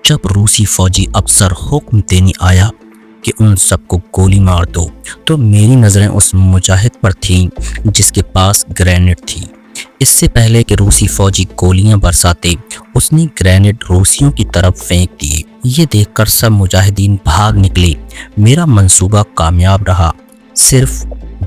जब रूसी फौजी अफसर हुक्म देने आया कि उन सबको गोली मार दो, तो मेरी नज़रें उस मुजाहिद पर थीं जिसके पास ग्रेनेड थी। इससे पहले कि रूसी फौजी गोलियां बरसाते, उसने ग्रेनेड रूसियों की तरफ फेंक दिए। ये देखकर सब मुजाहिदीन भाग निकले। मेरा मंसूबा कामयाब रहा। सिर्फ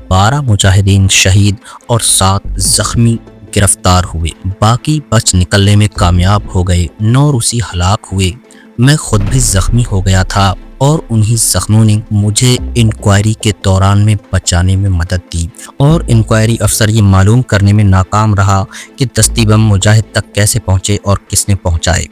12 मुजाहिदीन शहीद और 7 जख्मी गिरफ्तार हुए। बाकी बच निकलने में कामयाब हो गए। 9 रूसी हलाक हुए। मैं खुद भी जख्मी हो गया था और उन्हीं जख्मों ने मुझे इंक्वायरी के दौरान में बचाने में मदद दी। और इंक्वायरी अफसर ये मालूम करने में नाकाम रहा कि दस्ती बम मुजाहिद तक कैसे पहुंचे और किसने पहुंचाए।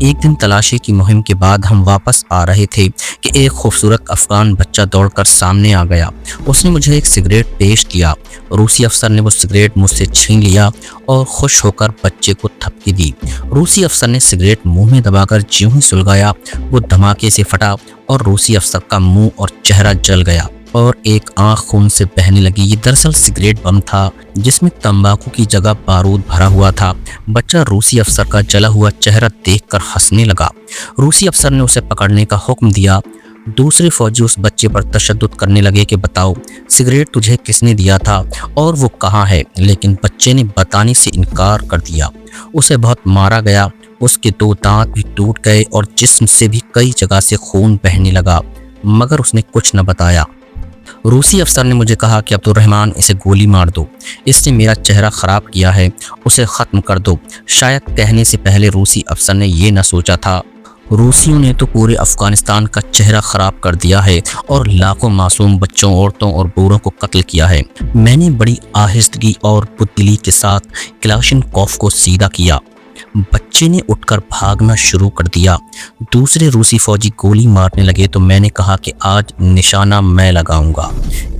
एक दिन तलाशी की मुहिम के बाद हम वापस आ रहे थे कि एक खूबसूरत अफगान बच्चा दौड़कर सामने आ गया। उसने मुझे एक सिगरेट पेश किया। रूसी अफसर ने वो सिगरेट मुझसे छीन लिया और खुश होकर बच्चे को थपकी दी। रूसी अफसर ने सिगरेट मुंह में दबाकर ज्यों ही सुलगाया, वो धमाके से फटा और रूसी अफसर का मुंह और चेहरा जल गया और एक आंख खून से बहने लगी। ये दरअसल सिगरेट बम था जिसमें तंबाकू की जगह बारूद भरा हुआ था। बच्चा रूसी अफसर का जला हुआ चेहरा देखकर हंसने लगा। रूसी अफसर ने उसे पकड़ने का हुक्म दिया। दूसरे फौजी उस बच्चे पर तशद्दुद करने लगे कि बताओ सिगरेट तुझे किसने दिया था और वो कहाँ है, लेकिन बच्चे ने बताने से इनकार कर दिया। उसे बहुत मारा गया। उसके 2 दांत भी टूट गए और जिस्म से भी कई जगह से खून बहने लगा, मगर उसने कुछ न बताया। रूसी अफसर ने मुझे कहा कि अब्दुर्रहमान, इसे गोली मार दो, इसने मेरा चेहरा ख़राब किया है, उसे ख़त्म कर दो। शायद कहने से पहले रूसी अफसर ने ये न सोचा था, रूसियों ने तो पूरे अफ़गानिस्तान का चेहरा ख़राब कर दिया है और लाखों मासूम बच्चों, औरतों और बूढ़ों को कत्ल किया है। मैंने बड़ी आहिस्तगी और बुद्दिली के साथ क्लाशिनकोव को सीधा किया। बच्चे ने उठकर भागना शुरू कर दिया। दूसरे रूसी फौजी गोली मारने लगे तो मैंने कहा कि आज निशाना मैं लगाऊंगा।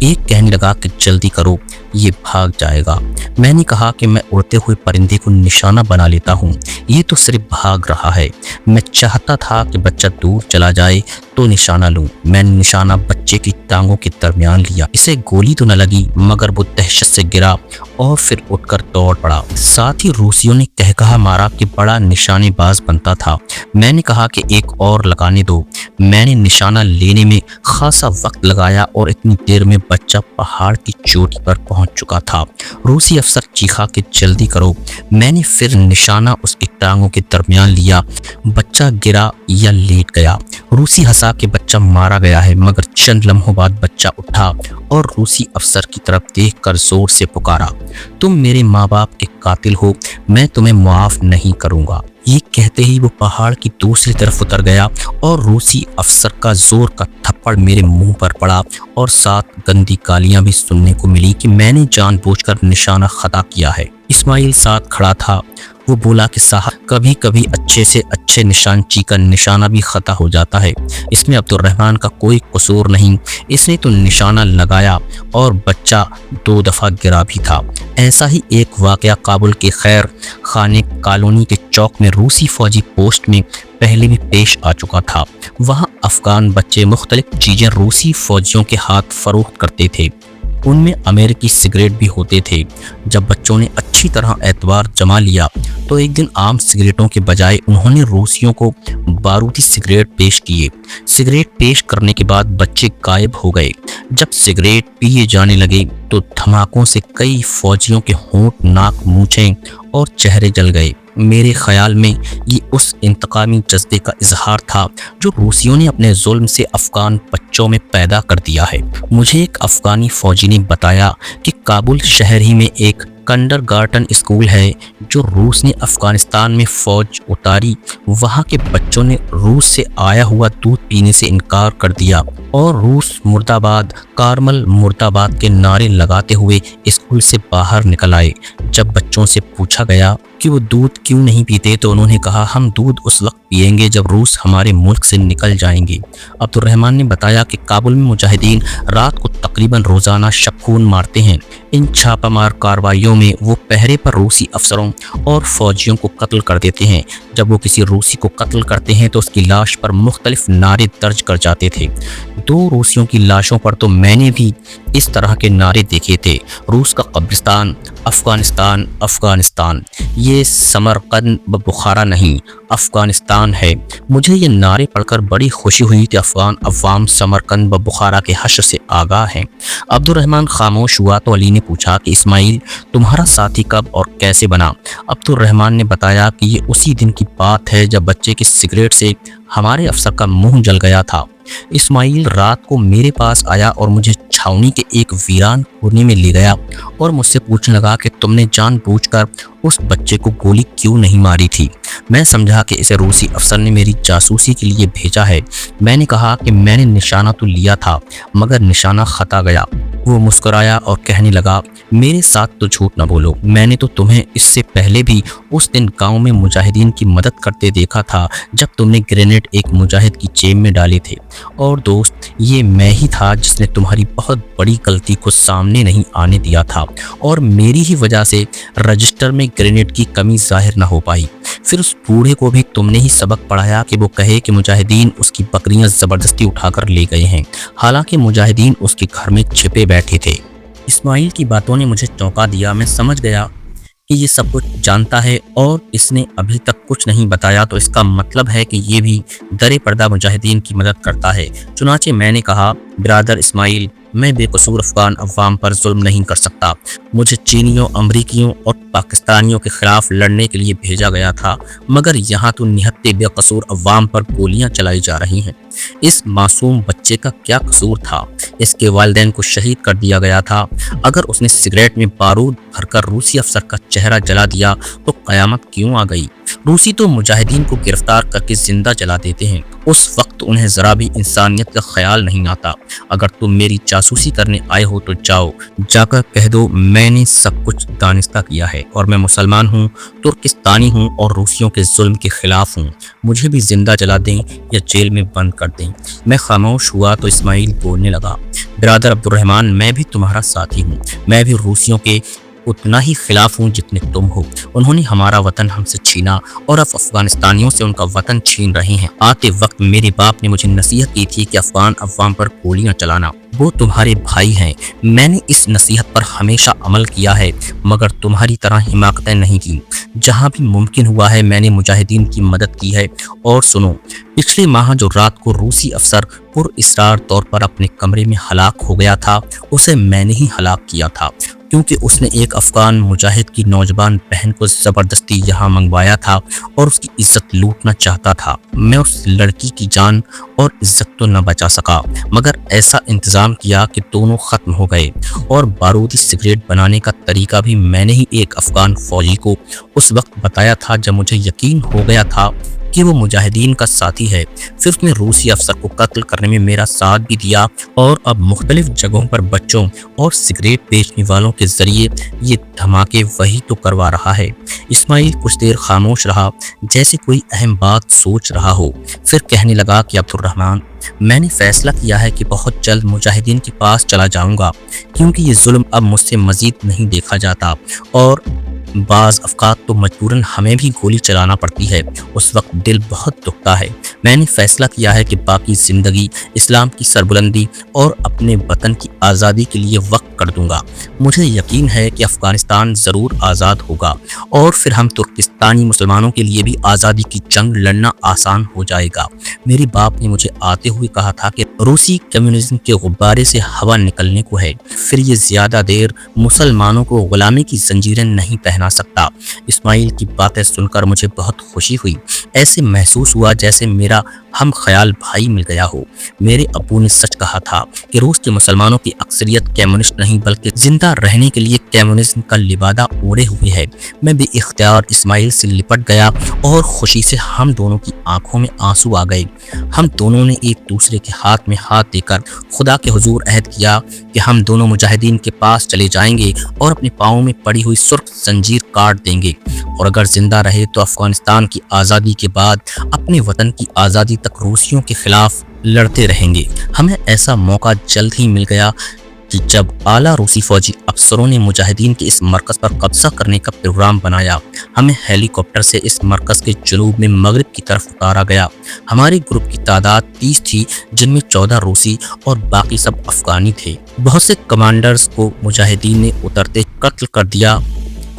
एक कहने लगा कि जल्दी करो, ये भाग जाएगा। मैंने कहा कि मैं उड़ते हुए परिंदे को निशाना बना लेता हूँ, ये तो सिर्फ भाग रहा है। मैं चाहता था कि बच्चा दूर चला जाए तो निशाना लूं। मैंने निशाना बच्चे की टांगों के दरमियान लिया। इसे गोली तो न लगी, मगर वो दहशत से गिरा और फिर उठकर दौड़ पड़ा। साथ ही रूसियों ने कहकहा मारा कि बड़ा निशानेबाज बनता था। मैंने कहा कि एक और लगाने दो। मैंने निशाना लेने में खासा वक्त लगाया और इतनी देर में बच्चा पहाड़ की चोटी पर पहुंच चुका था। रूसी अफसर चीखा कि जल्दी करो। मैंने फिर निशाना उसकी टांगों के दरमियान लिया। बच्चा गिरा या लेट गया। रूसी हंसा कि बच्चा मारा गया है, मगर चंद लम्हों बाद बच्चा उठा और रूसी अफसर की तरफ देखकर जोर से पुकारा, तुम मेरे माँ बाप के कातिल हो, मैं तुम्हें मुआफ नहीं करूँगा। ये कहते ही वो पहाड़ की दूसरी तरफ उतर गया और रूसी अफसर का जोर का थप्पड़ मेरे मुंह पर पड़ा और साथ गंदी गालियां भी सुनने को मिली कि मैंने जानबूझकर निशाना खता किया है। इस्माइल साथ खड़ा था। वो बोला कि साहब, कभी कभी अच्छे से अच्छे निशानची का निशाना भी खता हो जाता है। इसमें अब्दुर्रहमान का कोई कसूर नहीं, इसने तो निशाना लगाया और बच्चा 2 दफ़ा गिरा भी था। ऐसा ही एक वाक़या काबुल के खैर खाने कॉलोनी के चौक में रूसी फौजी पोस्ट में पहले भी पेश आ चुका था। वहाँ अफ़गान बच्चे मुख्तलिफ चीज़ें रूसी फौजियों के हाथ फरोख्त करते थे। उनमें अमेरिकी सिगरेट भी होते थे। जब बच्चों ने अच्छी तरह एतबार जमा लिया तो एक दिन आम सिगरेटों के बजाय उन्होंने रूसियों को बारूदी सिगरेट पेश किए। सिगरेट पेश करने के बाद बच्चे गायब हो गए। जब सिगरेट पिए जाने लगे तो धमाकों से कई फौजियों के होंठ, नाक, मूंछें और चेहरे जल गए। मेरे ख्याल में ये उस इंतकामी जज्बे का इजहार था जो रूसियों ने अपने जुल्म से अफ़गान बच्चों में पैदा कर दिया है। मुझे एक अफ़गानी फ़ौजी ने बताया कि काबुल शहर ही में एक कंडरगार्टन स्कूल है जो रूस ने अफ़गानिस्तान में फ़ौज उतारी। वहाँ के बच्चों ने रूस से आया हुआ दूध पीने से इनकार कर दिया और रूस मुर्दाबाद, कारमल मुर्दाबाद के नारे लगाते हुए स्कूल से बाहर निकल आए। जब बच्चों से पूछा गया कि वो दूध क्यों नहीं पीते तो उन्होंने कहा, हम दूध उस वक्त पिएंगे जब रूस हमारे मुल्क से निकल जाएंगे। अब्दुर्रहमान ने बताया कि काबुल में मुजाहिदीन रात को तकरीबन रोज़ाना शबखून मारते हैं। इन छापामार कार्रवाइयों में वो पहरे पर रूसी अफसरों और फौजियों को कत्ल कर देते हैं। जब वो किसी रूसी को कत्ल करते हैं तो उसकी लाश पर मुख्तलिफ नारे दर्ज कर जाते थे। 2 रूसियों की लाशों पर तो मैंने भी इस तरह के नारे देखे थे, रूस का कब्रिस्तान, अफ़गानिस्तान, अफ़गानिस्तान। یہ سمرقند و بخارا نہیں، افغانستان ہے۔ مجھے یہ نعرے پڑھ کر بڑی خوشی ہوئی کہ افغان عوام سمرقند و بخارا کے حشر سے آگاہ ہیں۔ عبد الرحمن خاموش ہوا تو علی نے پوچھا کہ اسماعیل تمہارا ساتھی کب اور کیسے بنا؟ عبد الرحمن نے بتایا کہ یہ اسی دن کی بات ہے جب بچے کے سگریٹ سے ہمارے افسر کا منہ جل گیا تھا۔ اسماعیل رات کو میرے پاس آیا اور مجھے چھاؤنی کے ایک ویران کونے میں لے گیا اور مجھ سے پوچھنے لگا کہ تم نے جان بوجھ کر اس بچے کو گولی کیوں نہیں ماری تھی؟ میں سمجھا کہ اسے روسی افسر نے میری جاسوسی کے لیے بھیجا ہے۔ میں نے کہا کہ میں نے نشانہ تو لیا تھا مگر نشانہ خطا گیا۔ وہ مسکرایا اور کہنے لگا میرے ساتھ تو جھوٹ نہ بولو، میں نے تو تمہیں اس سے پہلے بھی اس دن گاؤں میں مجاہدین کی مدد کرتے دیکھا تھا جب تم نے گرینیڈ ایک مجاہد کی جیب میں ڈالے تھے، اور دوست یہ میں ہی تھا جس نے تمہاری بہت بڑی غلطی کو سامنے نہیں آنے دیا تھا اور میری ہی وجہ سے رجسٹر میں گرینیڈ کی کمی ظاہر نہ ہو پائی۔ پھر اس بوڑھے کو بھی تم نے ہی سبق پڑھایا کہ وہ کہے کہ مجاہدین اس کی بکریاں زبردستی اٹھا کر لے گئے ہیں، حالانکہ مجاہدین اس کے گھر میں چھپے بیٹھے تھے۔ اسماعیل کی باتوں نے مجھے چونکا دیا۔ میں سمجھ گیا کہ یہ سب کچھ جانتا ہے اور اس نے ابھی تک کچھ نہیں بتایا تو اس کا مطلب ہے کہ یہ بھی درِ پردہ مجاہدین کی مدد کرتا ہے۔ چنانچہ میں نے کہا برادر اسماعیل، میں بے قصور افغان عوام پر ظلم نہیں کر سکتا۔ مجھے چینیوں، امریکیوں اور پاکستانیوں کے خلاف لڑنے کے لیے بھیجا گیا تھا، مگر یہاں تو نہتے بے قصور عوام پر گولیاں چلائی جا رہی ہیں۔ اس معصوم بچے کا کیا قصور تھا؟ اس کے والدین کو شہید کر دیا گیا تھا۔ اگر اس نے سگریٹ میں بارود بھر کر روسی افسر کا چہرہ جلا دیا تو قیامت کیوں آ گئی؟ روسی تو مجاہدین کو گرفتار کر کے زندہ جلا دیتے ہیں، اس وقت انہیں ذرا بھی انسانیت کا خیال نہیں آتا۔ اگر تم میری جاسوسی کرنے آئے ہو تو جاؤ، جا کر کہہ دو میں نے سب کچھ دانستہ کیا ہے اور میں مسلمان ہوں، ترکستانی ہوں اور روسیوں کے ظلم کے خلاف ہوں۔ مجھے بھی زندہ جلا دیں یا جیل میں بند کر دیں۔ میں خاموش ہوا تو اسماعیل بولنے لگا برادر عبد الرحمن، میں بھی تمہارا ساتھی ہوں، میں بھی روسیوں کے اتنا ہی خلاف ہوں جتنے تم ہو۔ انہوں نے ہمارا وطن ہم سے چھینا اور اب افغانستانیوں سے ان کا وطن چھین رہے ہیں۔ آتے وقت میرے باپ نے مجھے نصیحت کی تھی کہ افغان عوام پر گولیاں چلانا، وہ تمہارے بھائی ہیں۔ میں نے اس نصیحت پر ہمیشہ عمل کیا ہے مگر تمہاری طرح حماقتیں نہیں کی۔ جہاں بھی ممکن ہوا ہے میں نے مجاہدین کی مدد کی ہے۔ اور سنو، پچھلے ماہ جو رات کو روسی افسر پر اصرار طور پر اپنے کمرے میں ہلاک ہو گیا تھا اسے میں نے ہی ہلاک کیا تھا، کیونکہ اس نے ایک افغان مجاہد کی نوجوان بہن کو زبردستی یہاں منگوایا تھا اور اس کی عزت لوٹنا چاہتا تھا۔ میں اس لڑکی کی جان اور عزت تو نہ بچا سکا مگر ایسا انتظام کیا کہ دونوں ختم ہو گئے، اور بارودی سگریٹ بنانے کا طریقہ بھی میں نے ہی ایک افغان فوجی کو اس وقت بتایا تھا جب مجھے یقین ہو گیا تھا کہ وہ مجاہدین کا ساتھی ہے۔ پھر اس نے روسی افسر کو قتل کرنے میں میرا ساتھ بھی دیا اور اب مختلف جگہوں پر بچوں اور سگریٹ بیچنے والوں کے ذریعے یہ دھماکے وہی تو کروا رہا ہے۔ اسماعیل کچھ دیر خاموش رہا جیسے کوئی اہم بات سوچ رہا ہو، پھر کہنے لگا کہ عبد الرحمن، میں نے فیصلہ کیا ہے کہ بہت جلد مجاہدین کے پاس چلا جاؤں گا، کیونکہ یہ ظلم اب مجھ سے مزید نہیں دیکھا جاتا اور بعض اوقات تو مجبوراً ہمیں بھی گولی چلانا پڑتی ہے، اس وقت دل بہت دکھتا ہے۔ میں نے فیصلہ کیا ہے کہ باقی زندگی اسلام کی سربلندی اور اپنے وطن کی آزادی کے لیے وقف کر دوں گا۔ مجھے یقین ہے کہ افغانستان ضرور آزاد ہوگا اور پھر ہم ترکستانی مسلمانوں کے لیے بھی آزادی کی جنگ لڑنا آسان ہو جائے گا۔ میرے باپ نے مجھے آتے ہوئے کہا تھا کہ روسی کمیونزم کے غبارے سے ہوا نکلنے کو ہے، پھر یہ زیادہ دیر مسلمانوں کو غلامی کی زنجیریں نہیں پہنا سکتا۔ اسماعیل کی باتیں سن کر مجھے بہت خوشی ہوئی، ایسے محسوس ہوا جیسے میرا ہم خیال بھائی مل گیا ہو۔ میرے ابو نے سچ کہا تھا کہ روس کے مسلمانوں کی اکثریت کمیونسٹ نہیں بلکہ زندہ رہنے کے لیے کمیونزم کا لبادہ اوڑھے ہوئے ہے۔ میں بے اختیار اسماعیل سے لپٹ گیا اور خوشی سے ہم دونوں کی آنکھوں میں آنسو آ گئے۔ ہم دونوں نے ایک دوسرے کے ہاتھ میں ہاتھ دے کر خدا کے حضور عہد کیا کہ ہم دونوں مجاہدین کے پاس چلے جائیں گے اور اپنے پاؤں میں پڑی ہوئی سرخ زنجیر کاٹ دیں گے، اور اگر زندہ رہے تو افغانستان کی آزادی کے بعد اپنے وطن کی آزادی تک روسیوں کے خلاف لڑتے رہیں گے۔ ہمیں ایسا موقع جلد ہی مل گیا کہ جب اعلیٰ روسی فوجی افسروں نے مجاہدین کے اس مرکز پر قبضہ کرنے کا پروگرام بنایا، ہمیں ہیلی کاپٹر سے اس مرکز کے جنوب میں مغرب کی طرف اتارا گیا۔ ہمارے گروپ کی تعداد 30 تھی، جن میں 14 روسی اور باقی سب افغانی تھے۔ بہت سے کمانڈرز کو مجاہدین نے اترتے قتل کر دیا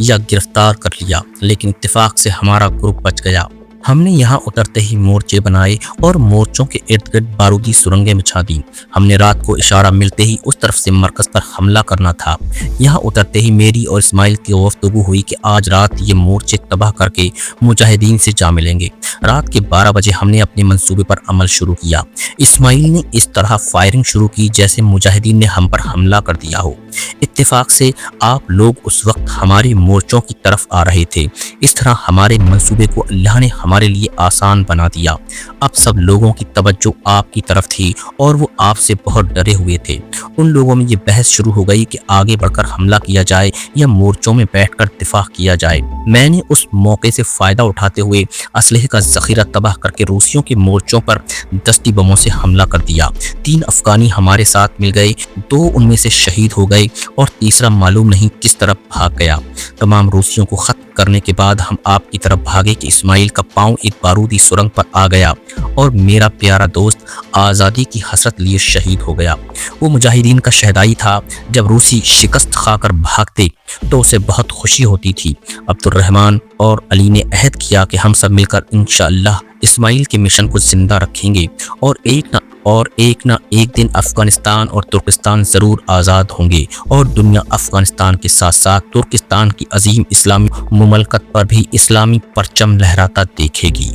या गिरफ्तार कर लिया, लेकिन इत्तेफाक से हमारा ग्रुप बच गया। हमने यहाँ उतरते ही मोर्चे बनाए और मोर्चों के इर्द गिर्द बारूदी सुरंगें बिछा दी। हमने रात को इशारा मिलते ही उस तरफ से मरकज पर हमला करना था। यहाँ उतरते ही मेरी और इस्माइल की गुफ्तगू हुई कि आज रात ये मोर्चे तबाह करके मुजाहिदीन से जा मिलेंगे। रात के 12 बजे हमने अपने मंसूबे पर अमल शुरू किया। इस्माइल ने इस तरह फायरिंग शुरू की जैसे मुजाहिदीन ने हम पर हमला कर दिया हो। इत्तेफाक से आप लोग उस वक्त हमारे मोर्चों की तरफ आ रहे थे। इस तरह हमारे मंसूबे को अल्लाह ने हमारे लिए आसान बना दिया। अब सब लोगों की तवज्जो आपकी तरफ थी और वो आपसे बहुत डरे हुए थे। उन लोगों में ये बहस शुरू हो गई कि आगे बढ़कर हमला किया जाए या मोर्चों में बैठकर दिफा किया जाए। मैंने उस मौके से फ़ायदा उठाते हुए असलहे का ज़ख़ीरा तबाह करके रूसियों के मोर्चों पर दस्ती बमों से हमला कर दिया। 3 अफ़गानी हमारे साथ मिल गए, 2 उनमें से शहीद हो गए और तीसरा मालूम नहीं किस तरफ भाग गया। तमाम रूसियों को ख़त्म करने के बाद हम आपकी तरफ भागे कि इस्माइल का पांव एक बारूदी सुरंग पर आ गया और मेरा प्यारा दोस्त आज़ादी की हसरत लिए शहीद हो गया। वो मुजाहिदीन का शहदाई था। जब रूसी शिकस्त खाकर भागते तो उसे बहुत खुशी होती थी। अब्दुर्रहमान और अली ने अहद किया कि हम सब मिलकर इंशाअल्लाह इस्माइल के मिशन को जिंदा रखेंगे और एक ना एक दिन अफगानिस्तान और तुर्किस्तान ज़रूर आज़ाद होंगे और दुनिया अफगानिस्तान के साथ साथ तुर्किस्तान की अजीम इस्लामी मुमलकत पर भी इस्लामी परचम लहराता देखेगी।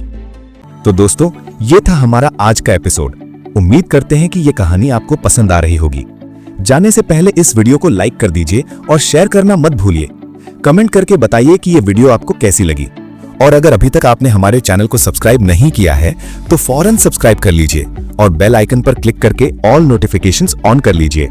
तो दोस्तों, ये था हमारा आज का एपिसोड। उम्मीद करते हैं कि ये कहानी आपको पसंद आ रही होगी। जाने से पहले इस वीडियो को लाइक कर दीजिए और शेयर करना मत भूलिए। कमेंट करके बताइए कि ये वीडियो आपको कैसी लगी। और अगर अभी तक आपने हमारे चैनल को सब्सक्राइब नहीं किया है तो फौरन सब्सक्राइब कर लीजिए और बेल आइकन पर क्लिक करके ऑल नोटिफिकेशंस ऑन कर लीजिए।